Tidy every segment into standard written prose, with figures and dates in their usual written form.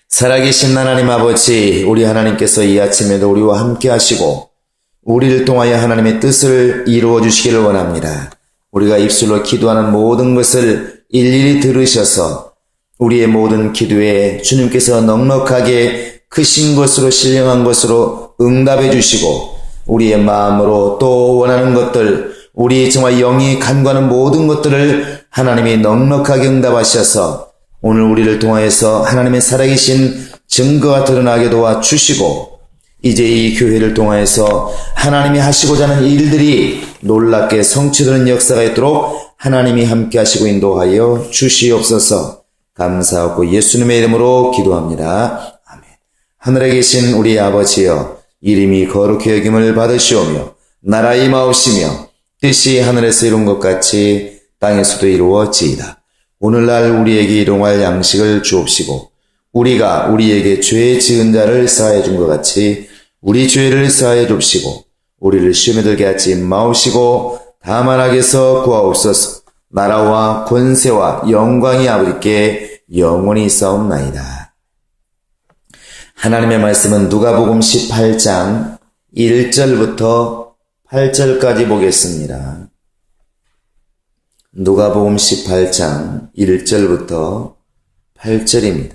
살아계신 하나님 아버지, 우리 하나님께서 이 아침에도 우리와 함께 하시고 우리를 통하여 하나님의 뜻을 이루어 주시기를 원합니다. 우리가 입술로 기도하는 모든 것을 일일이 들으셔서 우리의 모든 기도에 주님께서 넉넉하게 크신 것으로 신령한 것으로 응답해 주시고 우리의 마음으로 또 원하는 것들, 우리 정말 영이 간구하는 모든 것들을 하나님이 넉넉하게 응답하셔서 오늘 우리를 통하여서 하나님의 살아계신 증거가 드러나게 도와주시고 이제 이 교회를 통하여서 하나님이 하시고자 하는 일들이 놀랍게 성취되는 역사가 있도록 하나님이 함께 하시고 인도하여 주시옵소서. 감사하고 예수님의 이름으로 기도합니다. 아멘. 하늘에 계신 우리 아버지여, 이름이 거룩히 여김을 받으시오며 나라 임하옵시며 뜻이 하늘에서 이룬 것 같이 땅에서도 이루어지이다. 오늘날 우리에게 일용할 양식을 주옵시고 우리가 우리에게 죄 지은 자를 사하여 준 것 같이 우리 죄를 사하여 줍시고 우리를 시험에 들게 하지 마옵시고 다만 악에서 구하옵소서. 나라와 권세와 영광이 아버지께 영원히 있사옵나이다. 하나님의 말씀은 누가복음 18장 1절부터 8절까지 보겠습니다. 누가복음 18장 1절부터 8절입니다.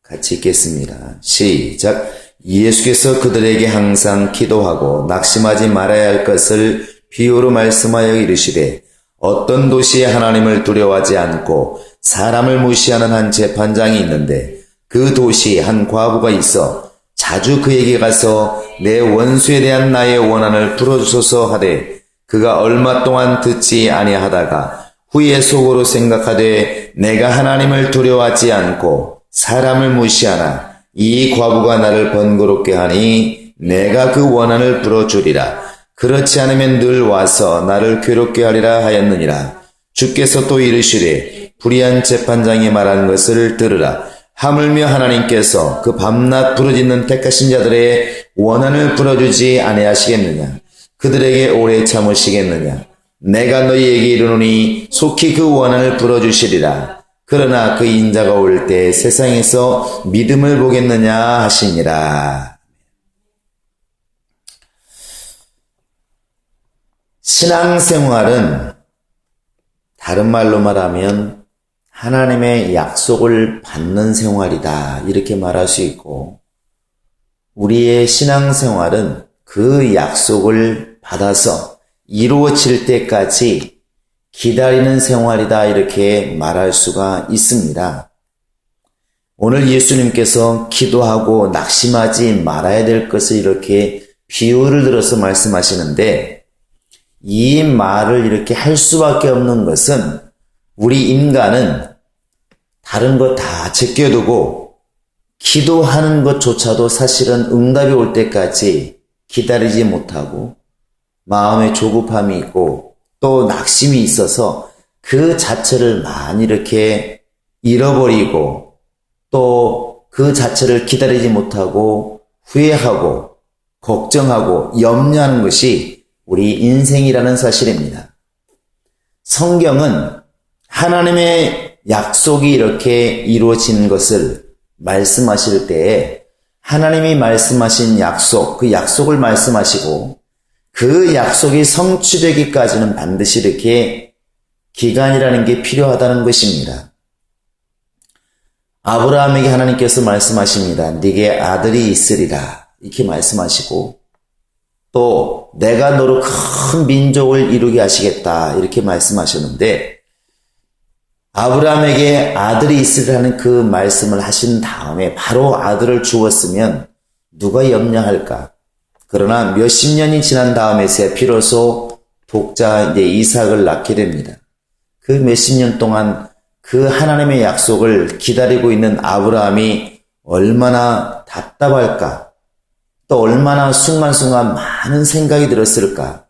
같이 읽겠습니다. 시작. 예수께서 그들에게 항상 기도하고 낙심하지 말아야 할 것을 비유로 말씀하여 이르시되 어떤 도시에 하나님을 두려워하지 않고 사람을 무시하는 한 재판장이 있는데 그 도시에 한 과부가 있어 자주 그에게 가서 내 원수에 대한 나의 원한을 풀어주소서 하되 그가 얼마 동안 듣지 아니하다가 후에 속으로 생각하되 내가 하나님을 두려워하지 않고 사람을 무시하나 이 과부가 나를 번거롭게 하니 내가 그 원한을 풀어주리라. 그렇지 않으면 늘 와서 나를 괴롭게 하리라 하였느니라. 주께서 또 이르시되 불의한 재판장이 말한 것을 들으라. 하물며 하나님께서 그 밤낮 부르짖는 택하신 자들의 원한을 풀어주지 아니하시겠느냐. 그들에게 오래 참으시겠느냐. 내가 너희에게 이르노니 속히 그 원한을 풀어주시리라. 그러나 그 인자가 올 때 세상에서 믿음을 보겠느냐 하시니라. 신앙생활은 다른 말로 말하면 하나님의 약속을 받는 생활이다, 이렇게 말할 수 있고, 우리의 신앙생활은 그 약속을 받아서 이루어질 때까지 기다리는 생활이다, 이렇게 말할 수가 있습니다. 오늘 예수님께서 기도하고 낙심하지 말아야 될 것을 이렇게 비유를 들어서 말씀하시는데, 이 말을 이렇게 할 수밖에 없는 것은 우리 인간은 다른 거 다 제껴두고 기도하는 것조차도 사실은 응답이 올 때까지 기다리지 못하고 마음에 조급함이 있고 또 낙심이 있어서 그 자체를 많이 이렇게 잃어버리고 또 그 자체를 기다리지 못하고 후회하고 걱정하고 염려하는 것이 우리 인생이라는 사실입니다. 성경은 하나님의 약속이 이렇게 이루어진 것을 말씀하실 때에 하나님이 말씀하신 약속, 그 약속을 말씀하시고 그 약속이 성취되기까지는 반드시 이렇게 기간이라는 게 필요하다는 것입니다. 아브라함에게 하나님께서 말씀하십니다. 네게 아들이 있으리라, 이렇게 말씀하시고 또 내가 너로 큰 민족을 이루게 하시겠다, 이렇게 말씀하셨는데 아브라함에게 아들이 있으리라는 그 말씀을 하신 다음에 바로 아들을 주었으면 누가 염려할까? 그러나 몇십 년이 지난 다음에 비로소 독자 이삭을 낳게 됩니다. 그 몇십 년 동안 그 하나님의 약속을 기다리고 있는 아브라함이 얼마나 답답할까? 또 얼마나 순간순간 많은 생각이 들었을까?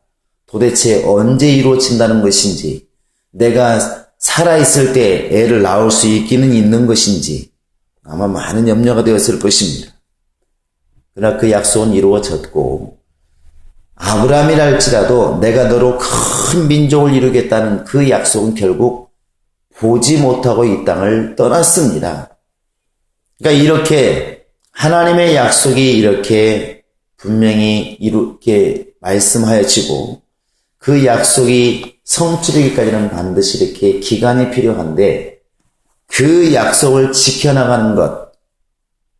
도대체 언제 이루어진다는 것인지, 내가 살아있을 때 애를 낳을 수 있기는 있는 것인지 아마 많은 염려가 되었을 것입니다. 그러나 그 약속은 이루어졌고 아브라함이랄지라도 내가 너로 큰 민족을 이루겠다는 그 약속은 결국 보지 못하고 이 땅을 떠났습니다. 그러니까 이렇게 하나님의 약속이 이렇게 분명히 이렇게 말씀하여지고 그 약속이 성취되기까지는 반드시 이렇게 기간이 필요한데 그 약속을 지켜나가는 것,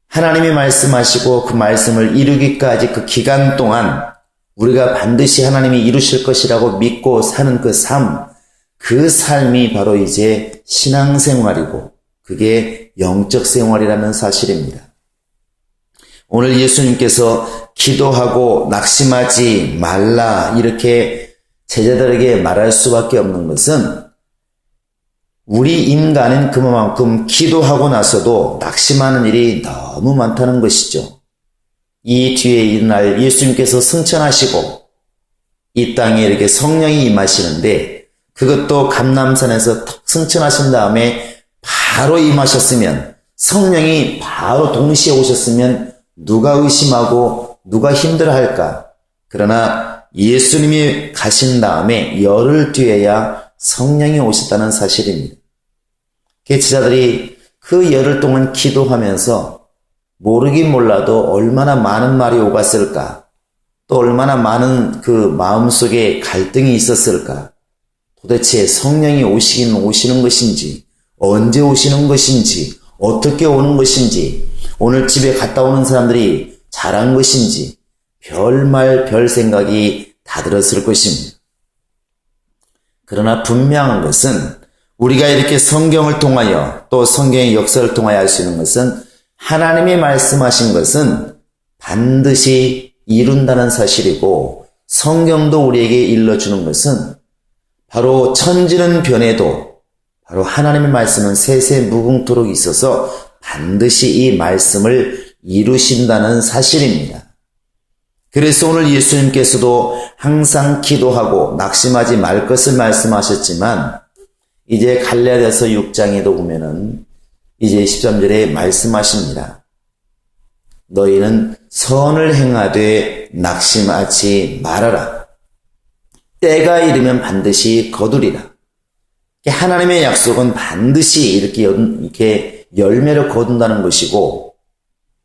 하나님이 말씀하시고 그 말씀을 이루기까지 그 기간 동안 우리가 반드시 하나님이 이루실 것이라고 믿고 사는 그 삶, 그 삶이 바로 이제 신앙생활이고 그게 영적 생활이라는 사실입니다. 오늘 예수님께서 기도하고 낙심하지 말라 이렇게 제자들에게 말할 수밖에 없는 것은 우리 인간은 그만큼 기도하고 나서도 낙심하는 일이 너무 많다는 것이죠. 이 뒤에 이날 예수님께서 승천하시고 이 땅에 이렇게 성령이 임하시는데 그것도 감람산에서 탁 승천하신 다음에 바로 임하셨으면 성령이 바로 동시에 오셨으면 누가 의심하고 누가 힘들어할까? 그러나 예수님이 가신 다음에 열흘 뒤에야 성령이 오셨다는 사실입니다. 제자들이 그 열흘 동안 기도하면서 모르긴 몰라도 얼마나 많은 말이 오갔을까? 또 얼마나 많은 그 마음속에 갈등이 있었을까? 도대체 성령이 오시는 것인지, 언제 오시는 것인지, 어떻게 오는 것인지, 오늘 집에 갔다 오는 사람들이 잘한 것인지, 별말 별 생각이 다 들었을 것입니다. 그러나 분명한 것은 우리가 이렇게 성경을 통하여 또 성경의 역사를 통하여 알 수 있는 것은 하나님이 말씀하신 것은 반드시 이룬다는 사실이고 성경도 우리에게 일러주는 것은 바로 천지는 변해도 바로 하나님의 말씀은 세세무궁토록 있어서 반드시 이 말씀을 이루신다는 사실입니다. 그래서 오늘 예수님께서도 항상 기도하고 낙심하지 말 것을 말씀하셨지만 이제 갈라디아서 6장에도 보면은 이제 13절에 말씀하십니다. 너희는 선을 행하되 낙심하지 말아라. 때가 이르면 반드시 거두리라. 하나님의 약속은 반드시 이렇게 열매를 거둔다는 것이고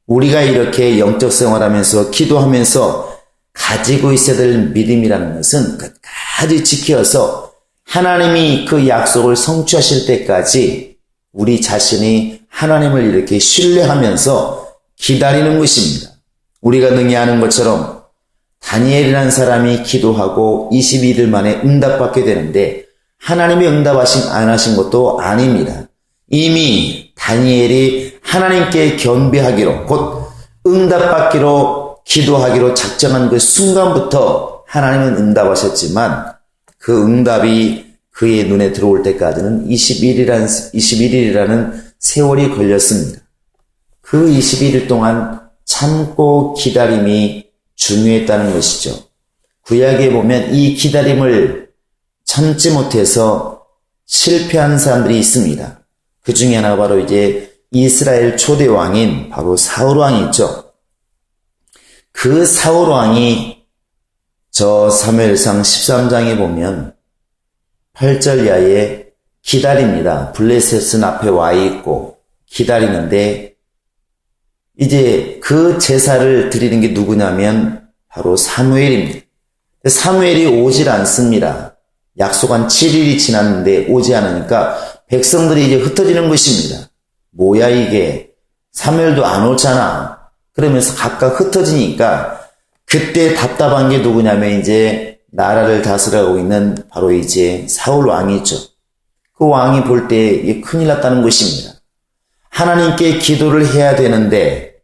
우리가 이렇게 영적 생활하면서 기도하면서 가지고 있어야 될 믿음이라는 것은 끝까지 지켜서 하나님이 그 약속을 성취하실 때까지 우리 자신이 하나님을 이렇게 신뢰하면서 기다리는 것입니다. 우리가 능히 아는 것처럼 다니엘이라는 사람이 기도하고 22일 만에 응답받게 되는데 하나님이 응답하신 안 하신 것도 아닙니다. 이미 다니엘이 하나님께 겸비하기로 곧 응답받기로 기도하기로 작정한 그 순간부터 하나님은 응답하셨지만 그 응답이 그의 눈에 들어올 때까지는 21일이라는 세월이 걸렸습니다. 그 21일 동안 참고 기다림이 중요했다는 것이죠. 구약에 보면 이 기다림을 참지 못해서 실패한 사람들이 있습니다. 그 중에 하나가 바로 이제 이스라엘 초대 왕인 바로 사울 왕이 있죠. 그 사울 왕이 저 사무엘상 13장에 보면 8절 이하에 기다립니다. 블레셋은 앞에 와 있고 기다리는데 이제 그 제사를 드리는 게 누구냐면 바로 사무엘입니다. 사무엘이 오질 않습니다. 약속한 7일이 지났는데 오지 않으니까 백성들이 이제 흩어지는 것입니다. 뭐야 이게 사무엘도 안 오잖아. 그러면서 각각 흩어지니까 그때 답답한 게 누구냐면 이제 나라를 다스려가고 있는 바로 이제 사울 왕이죠. 그 왕이 볼 때 큰일 났다는 것입니다. 하나님께 기도를 해야 되는데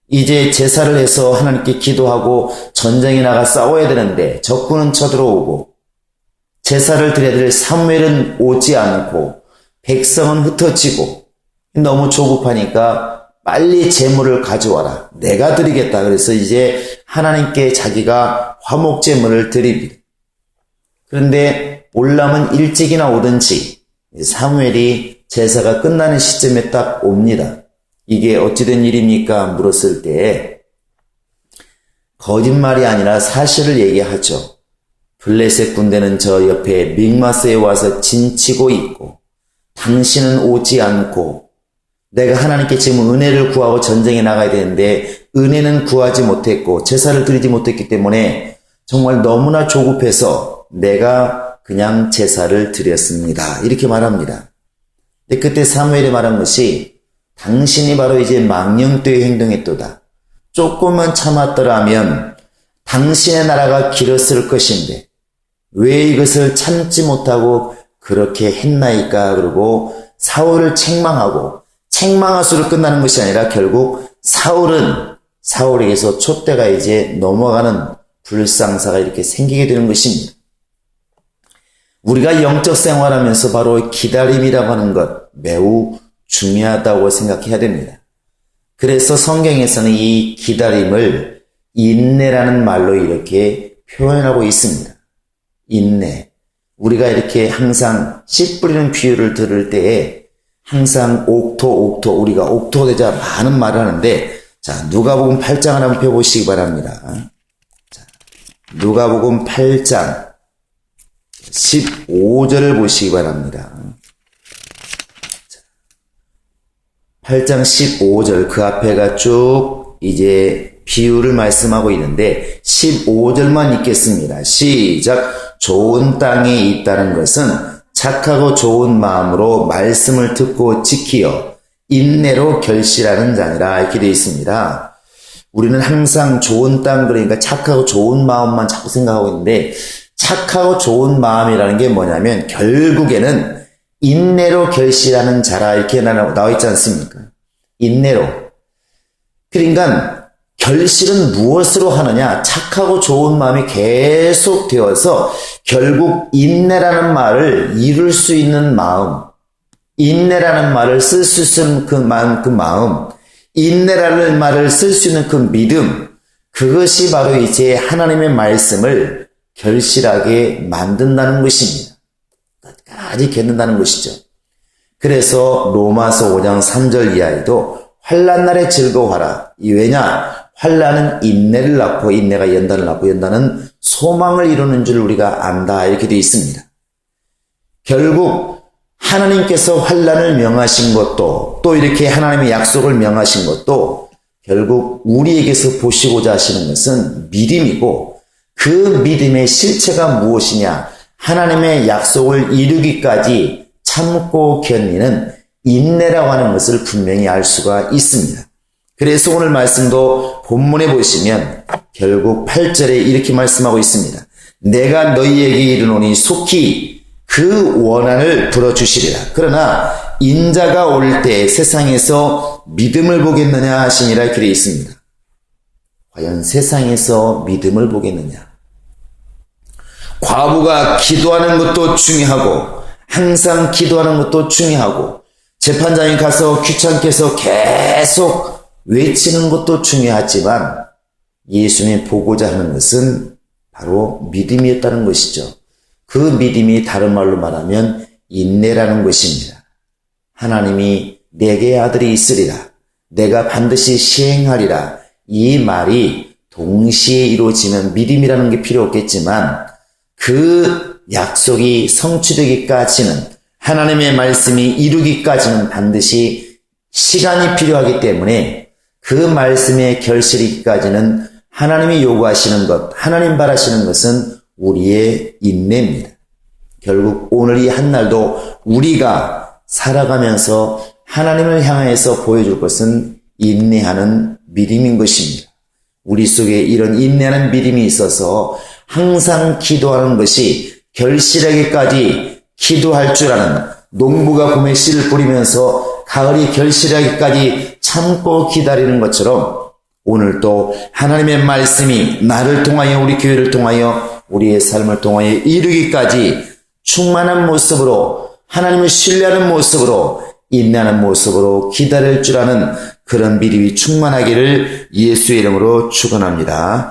이제 제사를 해서 하나님께 기도하고 전쟁에 나가 싸워야 되는데 적군은 쳐들어오고 제사를 드려야 될 사무엘은 오지 않고 백성은 흩어지고 너무 조급하니까 빨리 제물을 가져와라. 내가 드리겠다. 그래서 이제 하나님께 자기가 화목제물을 드립니다. 그런데 올라면 일찍이나 오든지 사무엘이 제사가 끝나는 시점에 딱 옵니다. 이게 어찌된 일입니까? 물었을 때 거짓말이 아니라 사실을 얘기하죠. 블레셋 군대는 저 옆에 믹마스에 와서 진치고 있고 당신은 오지 않고 내가 하나님께 지금 은혜를 구하고 전쟁에 나가야 되는데 은혜는 구하지 못했고 제사를 드리지 못했기 때문에 정말 너무나 조급해서 내가 그냥 제사를 드렸습니다. 이렇게 말합니다. 근데 그때 사무엘이 말한 것이 당신이 바로 이제 망령되이 행동했도다. 조금만 참았더라면 당신의 나라가 길었을 것인데 왜 이것을 참지 못하고 그렇게 했나이까? 그러고 사울을 책망할수록 끝나는 것이 아니라 결국 사울에게서 촛대가 이제 넘어가는 불상사가 이렇게 생기게 되는 것입니다. 우리가 영적 생활하면서 바로 기다림이라고 하는 것 매우 중요하다고 생각해야 됩니다. 그래서 성경에서는 이 기다림을 인내라는 말로 이렇게 표현하고 있습니다. 인내. 우리가 이렇게 항상 씨 뿌리는 비유를 들을 때에 항상 옥토 우리가 옥토가 되자 많은 말을 하는데 자 누가복음 8장을 한번 펴보시기 바랍니다. 자, 누가복음 8장 15절을 보시기 바랍니다. 8장 15절 그 앞에가 쭉 이제 비유를 말씀하고 있는데 15절만 읽겠습니다. 시작. 좋은 땅에 있다는 것은 착하고 좋은 마음으로 말씀을 듣고 지키어 인내로 결실하는 자니라 이렇게 되어 있습니다. 우리는 항상 좋은 땅 그러니까 착하고 좋은 마음만 자꾸 생각하고 있는데 착하고 좋은 마음이라는 게 뭐냐면 결국에는 인내로 결실하는 자라 이렇게 나와 있지 않습니까? 인내로. 그러니까 결실은 무엇으로 하느냐? 착하고 좋은 마음이 계속 되어서 결국 인내라는 말을 이룰 수 있는 마음, 인내라는 말을 쓸 수 있는 그 마음, 인내라는 말을 쓸 수 있는 그 믿음, 그것이 바로 이제 하나님의 말씀을 결실하게 만든다는 것입니다. 끝까지 겪는다는 것이죠. 그래서 로마서 5장 3절 이하에도 환난 날에 즐거워하라. 왜냐? 환난은 인내를 낳고 인내가 연단을 낳고 연단은 소망을 이루는 줄 우리가 안다. 이렇게 되어 있습니다. 결국 하나님께서 환난을 명하신 것도 또 이렇게 하나님의 약속을 명하신 것도 결국 우리에게서 보시고자 하시는 것은 믿음이고 그 믿음의 실체가 무엇이냐? 하나님의 약속을 이루기까지 참고 견디는 인내라고 하는 것을 분명히 알 수가 있습니다. 그래서 오늘 말씀도 본문에 보시면 결국 8절에 이렇게 말씀하고 있습니다. 내가 너희에게 이르노니 속히 그 원한을 풀어주시리라. 그러나 인자가 올 때 세상에서 믿음을 보겠느냐 하시니라 이렇게 되어 있습니다. 과연 세상에서 믿음을 보겠느냐? 과부가 기도하는 것도 중요하고 항상 기도하는 것도 중요하고 재판장에 가서 귀찮게 해서 계속 외치는 것도 중요하지만 예수님이 보고자 하는 것은 바로 믿음이었다는 것이죠. 그 믿음이 다른 말로 말하면 인내라는 것입니다. 하나님이 내게 아들이 있으리라. 내가 반드시 시행하리라. 이 말이 동시에 이루어지는 믿음이라는 게 필요 없겠지만 그 약속이 성취되기까지는 하나님의 말씀이 이루기까지는 반드시 시간이 필요하기 때문에 그 말씀의 결실이기까지는 하나님이 요구하시는 것, 하나님 바라시는 것은 우리의 인내입니다. 결국 오늘 이 한날도 우리가 살아가면서 하나님을 향해서 보여줄 것은 인내하는 믿음인 것입니다. 우리 속에 이런 인내하는 믿음이 있어서 항상 기도하는 것이 결실하기까지 기도할 줄 아는 농부가 봄에 씨를 뿌리면서 가을이 결실하기까지 참고 기다리는 것처럼 오늘도 하나님의 말씀이 나를 통하여 우리 교회를 통하여 우리의 삶을 통하여 이루기까지 충만한 모습으로 하나님을 신뢰하는 모습으로 인내하는 모습으로 기다릴 줄 아는 그런 믿음이 충만하기를 예수의 이름으로 축원합니다.